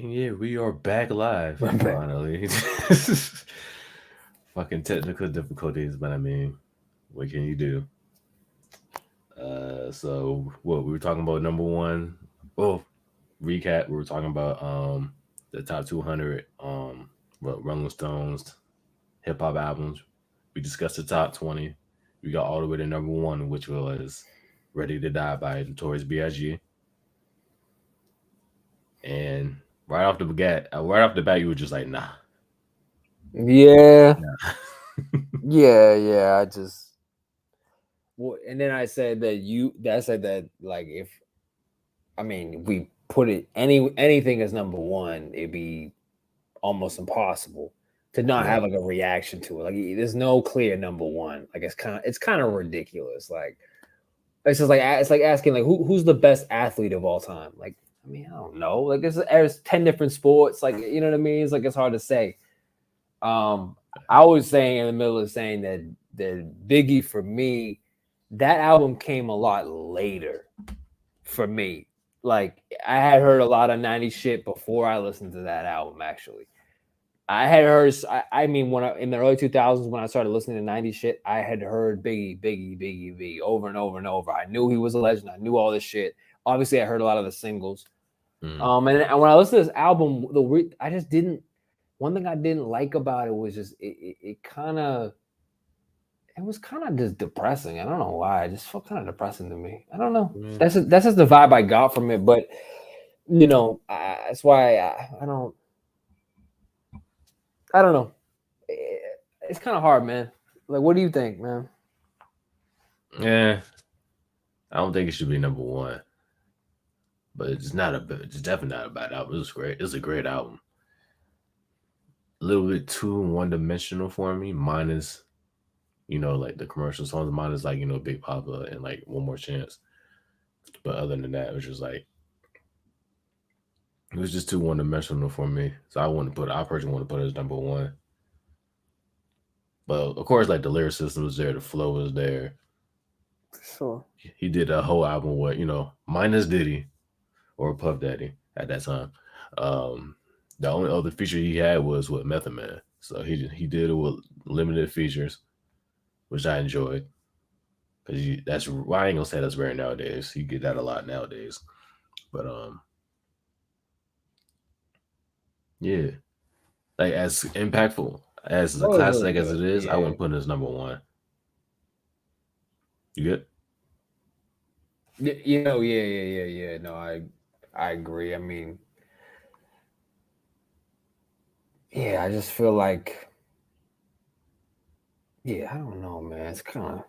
And yeah, we are back live We're back. finally. Fucking technical difficulties, but I mean, what can you do? So what we were talking about number one. Well, recap. We were talking about the top 200 Rolling Stones hip hop albums. We discussed the top 20. We got all the way to number one, which was "Ready to Die" by Notorious B.I.G. And right off the bat, you were just like, nah, Yeah, nah. yeah. I just well, and then I said that like if I mean we put it anything as number one, it'd be almost impossible to not Right. have like a reaction to it. Like there's no clear number one. Like it's kind of ridiculous. Like it's like asking like who's the best athlete of all time. Like I mean I don't know. Like there's 10 different sports. Like you know what I mean. It's like it's hard to say. Um, I was saying in the middle of saying that Biggie for me, that album came a lot later for me. Like I had heard a lot of '90s shit before I listened to that album. Actually, I had heard. I mean, when I in the early 2000s when I started listening to '90s shit, I had heard Biggie V over and over and over. I knew he was a legend. I knew all this shit. Obviously, I heard a lot of the singles. Mm. And when I listened to this album, I just didn't. One thing I didn't like about it was just it was kind of just depressing. I don't know why. It just felt kind of depressing to me. I don't know. Yeah. That's just the vibe I got from it. But that's why I don't know. It's kind of hard, man. Like, what do you think, man? Yeah, I don't think it should be number one, but it's definitely not a bad album. It was great. It's a great album. A little bit too one dimensional for me. Minus, like the commercial songs. Mine is like Big Papa and like One More Chance. But other than that, it was just like it was just too one dimensional for me. So I personally want to put it as number one. But of course, like the lyric system was there, the flow was there. Sure. He did a whole album with minus Diddy or Puff Daddy at that time. Um, the only other feature he had was with Method Man, so he did it with limited features, which I enjoyed because that's why I ain't gonna say that's rare nowadays. You get that a lot nowadays, but yeah, like as impactful as the That was really classic as good. it is, I Yeah. wouldn't put it as number one. You good? Yeah. No, I agree. I mean, yeah, I just feel like, yeah, I don't know, man. It's kind of,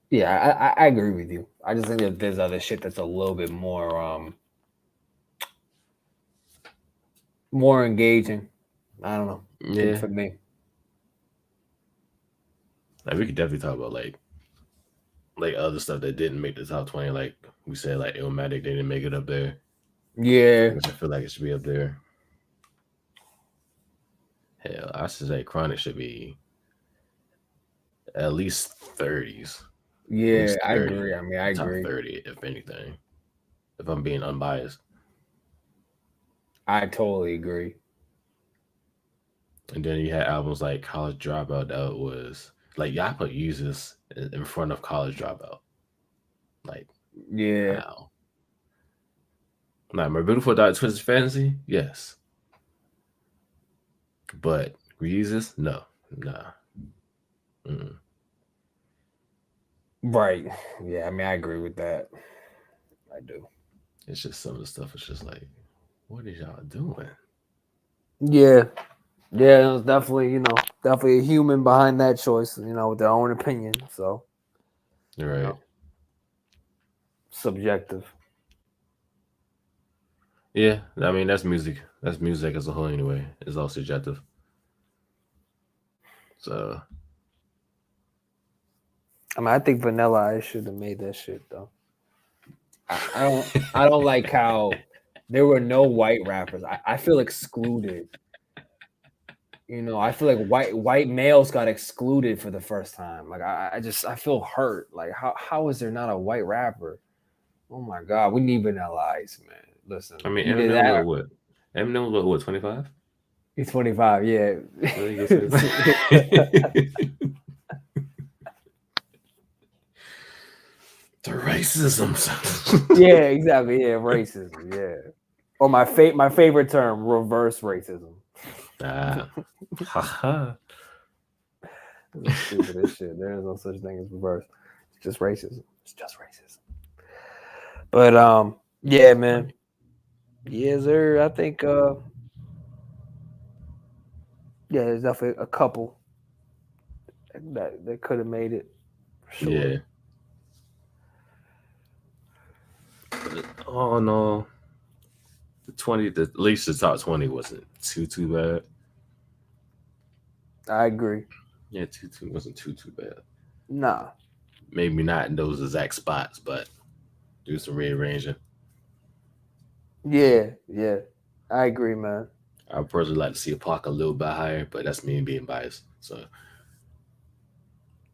yeah, I agree with you. I just think that there's other shit that's a little bit more engaging. I don't know Yeah, for me. like we could definitely talk about like other stuff that didn't make the top 20. Like we said, like Illmatic, they didn't make it up there, Yeah, which I feel like it should be up there. Hell, I should say Chronic should be at least 30s, at yeah, least I 30, agree. I mean, I top agree. 30, if anything, if I'm being unbiased. I totally agree. And then you had albums like College Dropout that was like, y'all put uses in front of College Dropout. Like, Yeah, how? Like, My Beautiful Dark Twisted Fantasy? Yes. But Reezus? No. Nah. Mm. right. Yeah, I mean, I agree with that. I do. It's just some of the stuff is just like, what is y'all doing? Yeah, yeah, it was definitely, definitely a human behind that choice, with their own opinion. So, you Right. know, subjective. Yeah. I mean, that's music. That's music as a whole anyway. It's all subjective. So, I mean, I think Vanilla Ice should have made that shit though. I don't like how there were no white rappers. I feel excluded. I feel like white males got excluded for the first time. Like I feel hurt. Like how is there not a white rapper? Oh my god, we need Vanilla Ice, man. listen. I mean, Either Eminem that, was what? Eminem was what? 25. he's 25. Yeah. Well, you can say- The racism. Yeah, exactly. Yeah, racism. Yeah. Or my favorite term, reverse racism. Ah, haha. This is stupid as shit. There is no such thing as reverse. It's just racism. It's just racism. But yeah, man. Yeah, sir. I think yeah, there's definitely a couple that could have made it. For sure. Yeah. But, oh no, at least the top 20 wasn't too bad. I agree. Yeah, wasn't too bad. Nah. Maybe not in those exact spots, but do some rearranging. Yeah, yeah. I agree, man. I would personally like to see a Pac a little bit higher, but that's me being biased. So,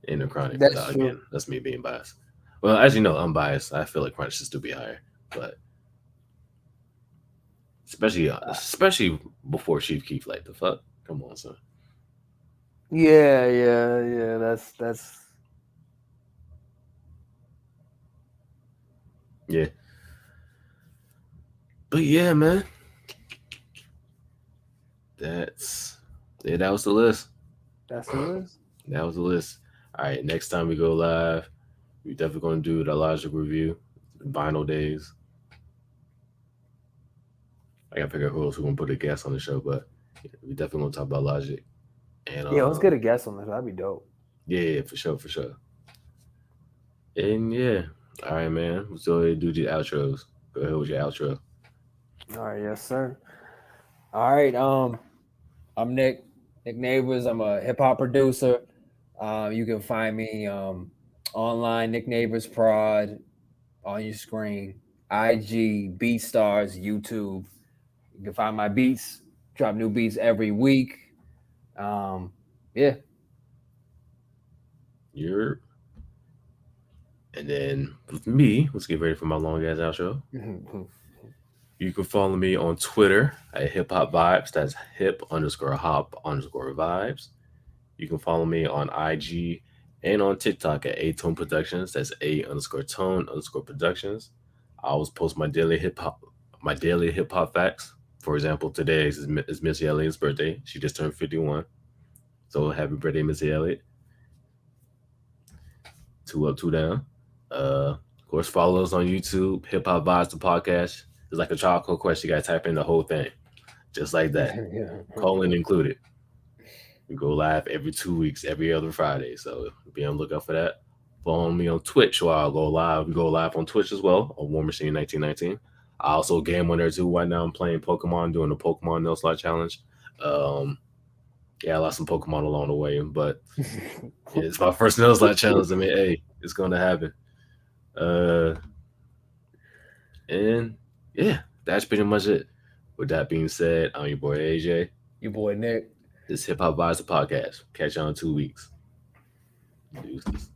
in the Chronic, That's true. again, that's me being biased. Well, as you know, I'm biased. I feel like Chronic should still be higher, but especially before Chief Keef, like the fuck, come on, son. Yeah. That's Yeah. But yeah, man. That was the list. the list. That was the list. All right, next time we go live, we're definitely gonna do the Logic review, Vinyl Days. I gotta figure out who else we're gonna put a guest on the show, but we definitely gonna talk about Logic. And Yeah, let's get a guest on this. That'd be dope. Yeah, for sure. And yeah, all right, man. Let's go ahead and do the outros. Go ahead with your outro. All right, yes, sir. All right. I'm Nick Neighbors. I'm a hip hop producer. You can find me online, Nick Neighbors Prod, on your screen, IG, BeatStars, YouTube. You can find my beats. Drop new beats every week. Yeah. And then with me, let's get ready for my long ass outro. You can follow me on Twitter at Hip Hop Vibes. That's hip_hop_vibes. You can follow me on IG and on TikTok at A-Tone Productions. That's A_tone_productions. I always post my daily hip hop facts. For example, today is Missy Elliott's birthday. She just turned 51. So happy birthday, Missy Elliott. 2 up, 2 down. Of course, follow us on YouTube, Hip Hop Vibes the podcast. It's like a charcoal question. You gotta type in the whole thing, just like that. Colon included. We go live every 2 weeks, every other Friday. So be on the lookout for that. Follow me on Twitch while I go live. We go live on Twitch as well on War Machine 1919. I also game on there too. Right now I'm playing Pokemon, doing the Pokemon No Slot Challenge. Yeah, I lost some Pokemon along the way, but yeah, it's my first No Slot Challenge. I mean, hey, it's gonna happen. And yeah, that's pretty much it. With that being said, I'm your boy AJ. Your boy Nick. This Hip Hop Vibes podcast. Catch you on 2 weeks. Deuces.